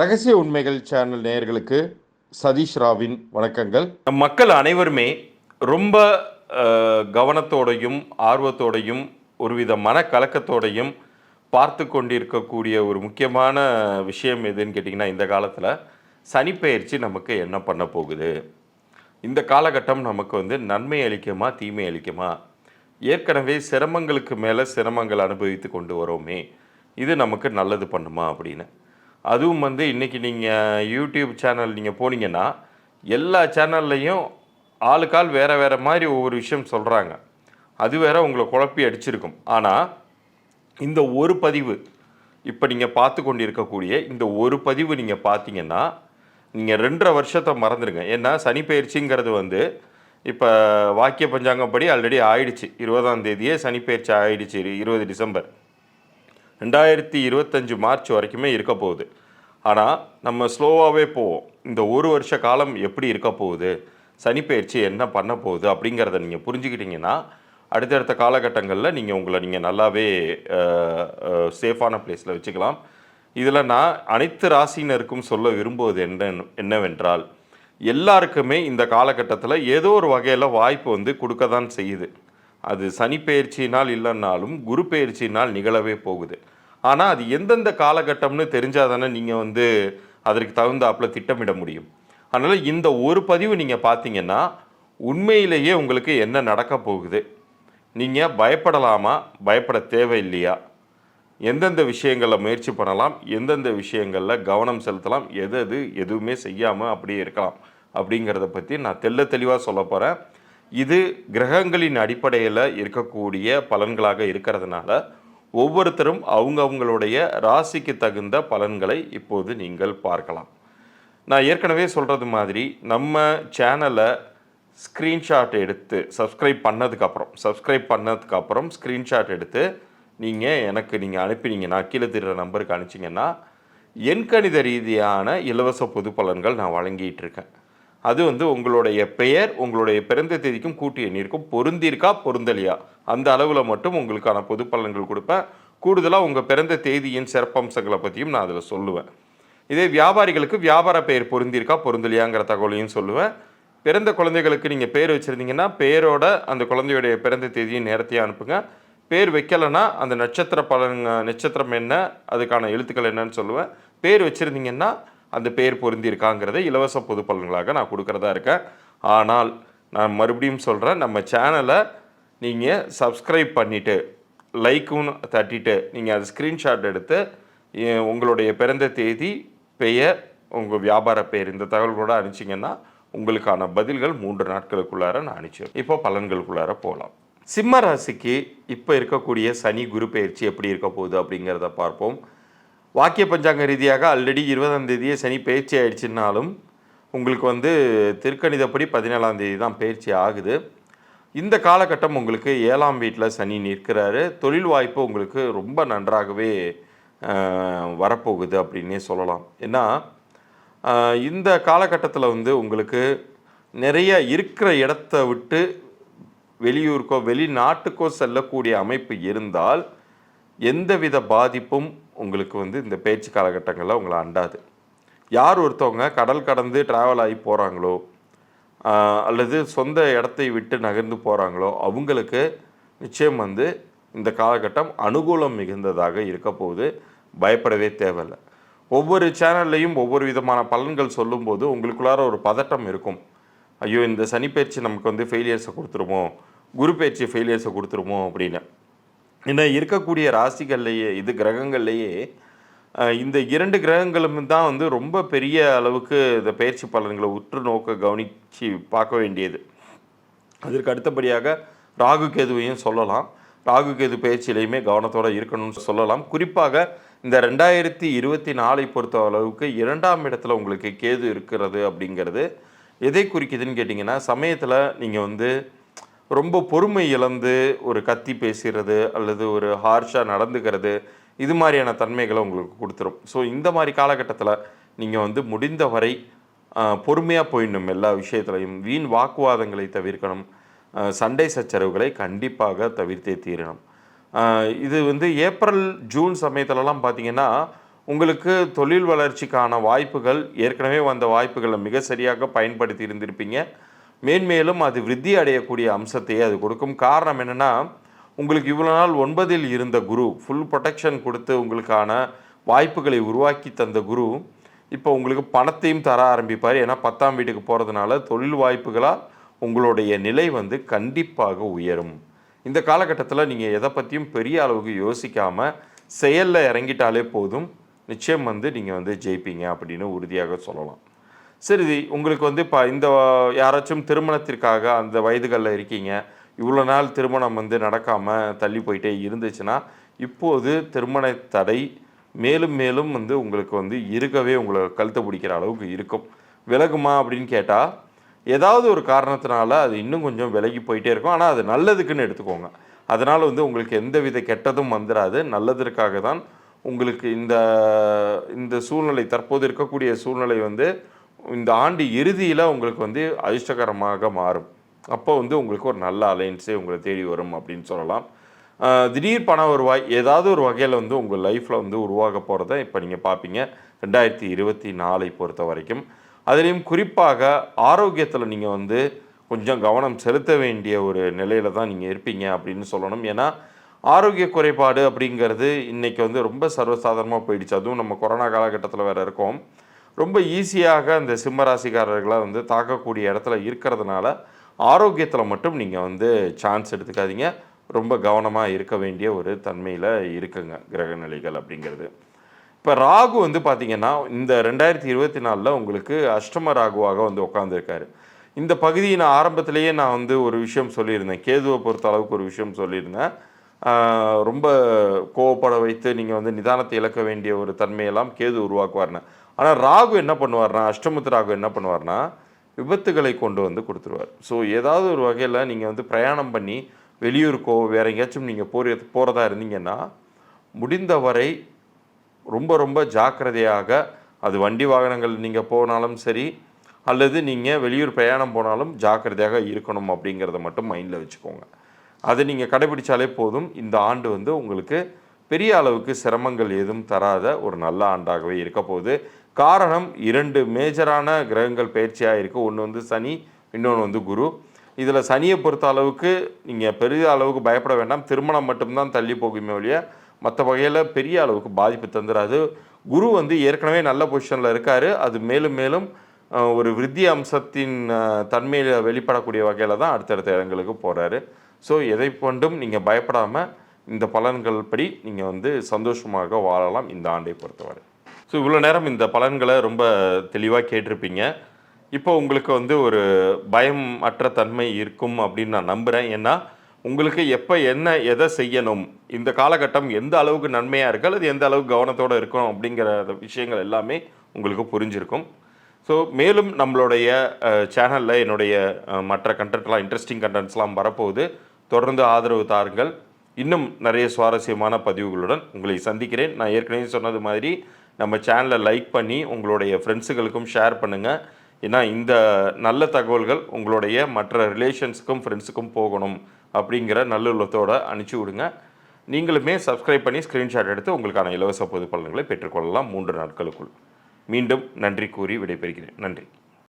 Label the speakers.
Speaker 1: ரகசிய உண்மைகள் சேனல் நேயர்களுக்கு சதீஷ் ராவின் வணக்கங்கள்.
Speaker 2: மக்கள் அனைவருமே ரொம்ப கவனத்தோடையும் ஆர்வத்தோடையும் ஒருவித மனக்கலக்கத்தோடையும் பார்த்து கொண்டிருக்கக்கூடிய ஒரு முக்கியமான விஷயம் எதுன்னு கேட்டிங்கன்னா, இந்த காலத்தில் சனிப்பெயர்ச்சி நமக்கு என்ன பண்ண போகுது, இந்த காலகட்டம் நமக்கு நன்மை அளிக்குமா தீமை அளிக்குமா, ஏற்கனவே சிரமங்களுக்கு மேலே சிரமங்கள் அனுபவித்து கொண்டு வரோமே, இது நமக்கு நல்லது பண்ணுமா அப்படின்னு. அதுவும் இன்றைக்கி நீங்கள் யூடியூப் சேனல் நீங்கள் போனீங்கன்னா எல்லா சேனல்லையும் ஆளுக்கால் வேறு வேறு மாதிரி ஒவ்வொரு விஷயம் சொல்கிறாங்க. அது வேற உங்களை குழப்பி அடிச்சிருக்கும். ஆனால் இந்த ஒரு பதிவு, இப்போ நீங்கள் பார்த்து கொண்டு இருக்கக்கூடிய இந்த ஒரு பதிவு நீங்கள் பார்த்தீங்கன்னா நீங்கள் 2.5 வருஷத்தை மறந்துடுங்க. ஏன்னா சனி பயிற்சிங்கிறது இப்போ வாக்கிய பஞ்சாங்கப்படி ஆல்ரெடி ஆயிடுச்சு. 20ஆம் தேதியே சனி பயிற்சி ஆயிடுச்சு. 20 டிசம்பர் 2025 மார்ச் வரைக்குமே இருக்க போகுது. ஆனால் நம்ம ஸ்லோவாகவே போவோம். இந்த ஒரு வருஷ காலம் எப்படி இருக்க போகுது, சனிப்பெயர்ச்சி என்ன பண்ண போகுது அப்படிங்கிறத நீங்கள் புரிஞ்சுக்கிட்டிங்கன்னா அடுத்தடுத்த காலகட்டங்களில் நீங்கள் நல்லாவே சேஃபான பிளேஸில் வச்சுக்கலாம். இதில் நான் அனைத்து ராசினருக்கும் சொல்ல விரும்புவது என்னவென்றால், எல்லாருக்குமே இந்த காலகட்டத்தில் ஏதோ ஒரு வகையில் வாய்ப்பு கொடுக்க தான் செய்யுது. அது சனி பெயர்ச்சினால் இல்லைன்னாலும் குரு பெயர்ச்சினால் நிகழவே போகுது. ஆனால் அது எந்தெந்த காலகட்டம்னு தெரிஞ்சால் தானே நீங்கள் அதற்கு தகுந்தாப்பில் திட்டமிட முடியும். அதனால் இந்த ஒரு பதிவு நீங்கள் பார்த்தீங்கன்னா உண்மையிலேயே உங்களுக்கு என்ன நடக்க போகுது, நீங்கள் பயப்படலாமா பயப்பட தேவையில்லையா, எந்தெந்த விஷயங்களில் முயற்சி பண்ணலாம், எந்தெந்த விஷயங்களில் கவனம் செலுத்தலாம், எதுவுமே செய்யாமல் அப்படியே இருக்கலாம் அப்படிங்கிறத பற்றி நான் தெளிவாக சொல்ல போகிறேன். இது கிரகங்களின் அடிப்படையில் இருக்கக்கூடிய பலன்களாக இருக்கிறதுனால ஒவ்வொருத்தரும் அவங்களுடைய ராசிக்கு தகுந்த பலன்களை இப்போது நீங்கள் பார்க்கலாம். நான் ஏற்கனவே சொல்கிறது மாதிரி நம்ம சேனலை ஸ்க்ரீன்ஷாட் எடுத்து சப்ஸ்கிரைப் பண்ணதுக்கப்புறம் ஸ்க்ரீன்ஷாட் எடுத்து நீங்கள் அனுப்பினீங்கன்னா, கீழே தெரிகிற நம்பருக்கு அனுப்பிச்சிங்கன்னா எண்கணித ரீதியான இலவச பொது பலன்கள் நான் வழங்கிட்டு இருக்கேன். அது உங்களுடைய பெயர், உங்களுடைய பிறந்த தேதிக்கும் கூட்டு எண்ணிற்கும் பொருந்திருக்கா பொருந்தலையா அந்த அளவில் மட்டும் உங்களுக்கான பொது பலன்கள் கொடுப்பேன். கூடுதலாக உங்கள் பிறந்த தேதியின் சிறப்பம்சங்களை பற்றியும் நான் அதில் சொல்லுவேன். இதே வியாபாரிகளுக்கு வியாபார பெயர் பொருந்திருக்கா பொருந்தலையாங்கிற தகவலையும் சொல்லுவேன். பிறந்த குழந்தைகளுக்கு நீங்கள் பேர் வச்சுருந்தீங்கன்னா பேரோட அந்த குழந்தையுடைய பிறந்த தேதியும் நேரத்தையும் அனுப்புங்க. பேர் வைக்கலைன்னா அந்த நட்சத்திரம் என்ன, அதுக்கான எழுத்துக்கள் என்னன்னு சொல்லுவேன். பேர் வச்சுருந்தீங்கன்னா அந்த பேர் பொருந்திருக்காங்கிறத இலவச பொது பலன்களாக நான் கொடுக்குறதா இருக்கேன். ஆனால் நான் மறுபடியும் சொல்கிறேன், நம்ம சேனலை நீங்கள் சப்ஸ்கிரைப் பண்ணிவிட்டு லைக்கும் தட்டிட்டு நீங்கள் அது ஸ்க்ரீன்ஷாட் எடுத்து உங்களுடைய பிறந்த தேதி, பெயர், உங்கள் வியாபார பெயர் இந்த தகவல்களோடு அனுப்பிச்சிங்கன்னா உங்களுக்கான பதில்கள் 3 நாட்களுக்குள்ளார நான் அனுப்பிச்சிடுவேன். இப்போ பலன்களுக்குள்ளார போகலாம். சிம்ம ராசிக்கு இப்போ இருக்கக்கூடிய சனி குரு பயிற்சி எப்படி இருக்க போகுது அப்படிங்கிறத பார்ப்போம். வாக்கிய பஞ்சாங்க ரீதியாக ஆல்ரெடி 20ஆம் தேதியே சனி பயிற்சி ஆயிடுச்சுன்னாலும் உங்களுக்கு திருக்கணிதப்படி 17ஆம் தேதி தான் பயிற்சி ஆகுது. இந்த காலகட்டம் உங்களுக்கு 7ஆம் வீட்டில் சனி நிற்கிறாரு. தொழில் வாய்ப்பு உங்களுக்கு ரொம்ப நன்றாகவே வரப்போகுது அப்படின்னே சொல்லலாம். ஏன்னா இந்த காலகட்டத்தில் உங்களுக்கு நிறைய இருக்கிற இடத்த விட்டு வெளியூருக்கோ வெளிநாட்டுக்கோ செல்லக்கூடிய அமைப்பு இருந்தால் எந்தவித பாதிப்பும் உங்களுக்கு இந்த பயிற்சி காலகட்டங்களில் உங்களை அண்டாது. யார் ஒருத்தவங்க கடல் கடந்து ட்ராவல் ஆகி போகிறாங்களோ அல்லது சொந்த இடத்தை விட்டு நகர்ந்து போகிறாங்களோ அவங்களுக்கு நிச்சயம் இந்த காலகட்டம் அனுகூலம் மிகுந்ததாக இருக்க போது பயப்படவே தேவையில்லை. ஒவ்வொரு சேனல்லையும் ஒவ்வொரு விதமான பலன்கள் சொல்லும்போது உங்களுக்குள்ளார ஒரு பதட்டம் இருக்கும். ஐயோ, இந்த சனி பயிற்சி நமக்கு ஃபெயிலியர்ஸை கொடுத்துருமோ, குரு பயிற்சி ஃபெயிலியர்ஸை கொடுத்துருமோ அப்படின்னு. ஏன்னா இருக்கக்கூடிய ராசிகள்லேயே கிரகங்கள்லேயே இந்த 2 கிரகங்களும் தான் ரொம்ப பெரிய அளவுக்கு இந்த பயிற்சி பலன்களை உற்று நோக்க கவனித்து பார்க்க வேண்டியது. அதற்கு அடுத்தபடியாக ராகு கேதுவையும் சொல்லலாம். ராகு கேது பயிற்சியிலையுமே கவனத்தோடு இருக்கணும்னு சொல்லலாம். குறிப்பாக இந்த 2024 பொறுத்த அளவுக்கு 2ஆம் இடத்துல உங்களுக்கு கேது இருக்கிறது அப்படிங்கிறது எதை குறிக்குதுன்னு கேட்டிங்கன்னா, சமயத்தில் நீங்கள் ரொம்ப பொறுமை இழந்து ஒரு கத்தி பேசுகிறது அல்லது ஒரு ஹார்ஷாக நடந்துக்கிறது, இது மாதிரியான தன்மைகளை உங்களுக்கு கொடுத்துரும். ஸோ இந்த மாதிரி காலகட்டத்தில் நீங்கள் முடிந்த வரை பொறுமையாக போயிடணும். எல்லா விஷயத்துலையும் வீண் வாக்குவாதங்களை தவிர்க்கணும். சண்டை சச்சரவுகளை கண்டிப்பாக தவிர்த்தே தீரணும். இது ஏப்ரல் ஜூன் சமயத்துலலாம் பார்த்திங்கன்னா உங்களுக்கு தொழில் வளர்ச்சிக்கான வாய்ப்புகள் ஏற்கனவே வந்த வாய்ப்புகளை மிக சரியாக பயன்படுத்தி இருந்திருப்பீங்க. மேன்மேலும் அது விருத்தி அடையக்கூடிய அம்சத்தையே அது கொடுக்கும். காரணம் என்னென்னா, உங்களுக்கு இவ்வளோ நாள் 9ல் இருந்த குரு ஃபுல் ப்ரொடெக்ஷன் கொடுத்து உங்களுக்கான வாய்ப்புகளை உருவாக்கி தந்த குரு இப்போ உங்களுக்கு பணத்தையும் தர ஆரம்பிப்பார். ஏன்னா 10ஆம் வீட்டுக்கு போகிறதுனால தொழில் வாய்ப்புகளால் உங்களுடைய நிலை வந்து கண்டிப்பாக உயரும். இந்த காலகட்டத்தில் நீங்கள் எதை பற்றியும் பெரிய அளவுக்கு யோசிக்காமல் செயலில் இறங்கிட்டாலே போதும், நிச்சயம் வந்து நீங்கள் வந்து ஜெயிப்பீங்க அப்படின்னு உறுதியாக சொல்லலாம். சரி, உங்களுக்கு வந்து இப்போ இந்த யாராச்சும் திருமணத்திற்காக அந்த வயதுகளில் இருக்கீங்க, இவ்வளோ நாள் திருமணம் வந்து நடக்காமல் தள்ளி போயிட்டே இருந்துச்சுன்னா, இப்போது திருமண தடை மேலும் மேலும் வந்து உங்களுக்கு வந்து இருக்கவே உங்களை கழுத்தை பிடிக்கிற அளவுக்கு இருக்கும். விலகுமா அப்படின்னு கேட்டால், ஏதாவது ஒரு காரணத்தினால அது இன்னும் கொஞ்சம் விலகி போயிட்டே இருக்கும். ஆனால் அது நல்லதுக்குன்னு எடுத்துக்கோங்க. அதனால் வந்து உங்களுக்கு எந்தவித கெட்டதும் வந்துடாது. நல்லதற்காக தான் உங்களுக்கு இந்த சூழ்நிலை, தற்போது இருக்கக்கூடிய சூழ்நிலை வந்து இந்த ஆண்டு இறுதியில் உங்களுக்கு வந்து அதிர்ஷ்டகரமாக மாறும். அப்போ வந்து உங்களுக்கு ஒரு நல்ல அலைன்ஸே உங்களை தேடி வரும் அப்படின்னு சொல்லலாம். திடீர் பண வருவாய் ஏதாவது ஒரு வகையில் வந்து உங்கள் லைஃப்பில் வந்து உருவாக போகிறத இப்போ நீங்கள் பார்ப்பீங்க 2024 பொறுத்த வரைக்கும். அதுலேயும் குறிப்பாக ஆரோக்கியத்தில் நீங்கள் வந்து கொஞ்சம் கவனம் செலுத்த வேண்டிய ஒரு நிலையில் தான் நீங்கள் இருப்பீங்க அப்படின்னு சொல்லணும். ஏன்னா ஆரோக்கிய குறைபாடு அப்படிங்கிறது இன்றைக்கி வந்து ரொம்ப சர்வசாதாரணமாக போயிடுச்சு. அதுவும் நம்ம கொரோனா காலகட்டத்தில் வேறு இருக்கோம். ரொம்ப ஈஸியாக அந்த சிம்ம ராசிக்காரர்களை வந்து தாக்கக்கூடிய இடத்துல இருக்கிறதுனால ஆரோக்கியத்தில் மட்டும் நீங்கள் வந்து சான்ஸ் எடுத்துக்காதீங்க. ரொம்ப கவனமாக இருக்க வேண்டிய ஒரு தன்மையில் இருக்குங்க கிரக நிலைகள் அப்படிங்கிறது. இப்போ ராகு வந்து பார்த்திங்கன்னா இந்த 2024 உங்களுக்கு அஷ்டம ராகுவாக வந்து உட்காந்துருக்காரு. இந்த பகுதியை நான் ஆரம்பத்திலேயே நான் வந்து ஒரு விஷயம் சொல்லியிருந்தேன். கேதுவை பொறுத்த அளவுக்கு ஒரு விஷயம் சொல்லியிருந்தேன். ரொம்ப கோவப்பட வைத்து நீங்கள் வந்து நிதானத்தை இழக்க வேண்டிய ஒரு தன்மையெல்லாம் கேது உருவாக்குவார்னு. ஆனால் ராகு என்ன பண்ணுவார்னா, அஷ்டமத்து ராகு என்ன பண்ணுவார்னா, விபத்துகளை கொண்டு வந்து கொடுத்துருவார். ஸோ ஏதாவது ஒரு வகையில் நீங்கள் வந்து பிரயாணம் பண்ணி வெளியூருக்கோ வேறு எங்கேயாச்சும் நீங்கள் போகிறதா இருந்தீங்கன்னா, முடிந்தவரை ரொம்ப ரொம்ப ஜாக்கிரதையாக, அது வண்டி வாகனங்கள் நீங்கள் போனாலும் சரி, அல்லது நீங்கள் வெளியூர் பிரயாணம் போனாலும் ஜாக்கிரதையாக இருக்கணும் அப்படிங்கிறத மட்டும் மைண்டில் வச்சுக்கோங்க. அதை நீங்கள் கடைபிடிச்சாலே போதும். இந்த ஆண்டு வந்து உங்களுக்கு பெரிய அளவுக்கு சிரமங்கள் எதுவும் தராத ஒரு நல்ல ஆண்டாகவே இருக்க போகுது. காரணம் 2 மேஜரான கிரகங்கள் பயிற்சியாக இருக்குது. ஒன்று வந்து சனி, இன்னொன்று வந்து குரு. இதில் சனியை பொறுத்த அளவுக்கு நீங்கள் பெரிய அளவுக்கு பயப்பட வேண்டாம். திருமணம் மட்டும்தான் தள்ளி போகுமே ஒழிய மற்ற வகையில் பெரிய அளவுக்கு பாதிப்பு தந்துடாது. குரு வந்து ஏற்கனவே நல்ல பொசிஷனில் இருக்கார். அது மேலும் மேலும் ஒரு விருத்தி அம்சத்தின் தன்மையில் வெளிப்படக்கூடிய வகையில் தான் அடுத்தடுத்த இடங்களுக்கு போகிறாரு. ஸோ எதை கொண்டும் நீங்கள் பயப்படாமல் இந்த பலன்கள் படி நீங்கள் வந்து சந்தோஷமாக வாழலாம் இந்த ஆண்டை பொறுத்தவரை. ஸோ இவ்வளோ நேரம் இந்த பலன்களை ரொம்ப தெளிவாக கேட்டிருப்பீங்க. இப்போ உங்களுக்கு வந்து ஒரு பயம் அற்ற தன்மை இருக்கும் அப்படின்னு நான் நம்புகிறேன். ஏன்னா உங்களுக்கு எப்போ எதை செய்யணும், இந்த காலகட்டம் எந்த அளவுக்கு நன்மையாக இருக்குது அல்லது எந்த அளவுக்கு கவனத்தோடு இருக்கணும் அப்படிங்கிற விஷயங்கள் எல்லாமே உங்களுக்கு புரிஞ்சிருக்கும். ஸோ மேலும் நம்மளுடைய சேனலில் என்னுடைய மற்ற கண்டென்ட்லாம், இன்ட்ரெஸ்டிங் கண்டென்ட்ஸ்லாம் வரப்போகுது. தொடர்ந்து ஆதரவு தாருங்கள். இன்னும் நிறைய சுவாரஸ்யமான பதிவுகளுடன் உங்களை சந்திக்கிறேன். நான் ஏற்கனவே சொன்னது மாதிரி நம்ம சேனலை லைக் பண்ணி உங்களுடைய ஃப்ரெண்ட்ஸுகளுக்கும் ஷேர் பண்ணுங்கள். ஏன்னா இந்த நல்ல தகவல்கள் உங்களுடைய மற்ற ரிலேஷன்ஸுக்கும் ஃப்ரெண்ட்ஸுக்கும் போகணும் அப்படிங்கிற நல்லுள்ளத்தோடு அனுப்பிச்சி விடுங்க. நீங்களுமே சப்ஸ்கிரைப் பண்ணி ஸ்க்ரீன்ஷாட் எடுத்து உங்களுக்கான இலவச பொது பலன்களை பெற்றுக்கொள்ளலாம் 3 நாட்களுக்குள். மீண்டும் நன்றி கூறி விடைபெறுகிறேன். நன்றி.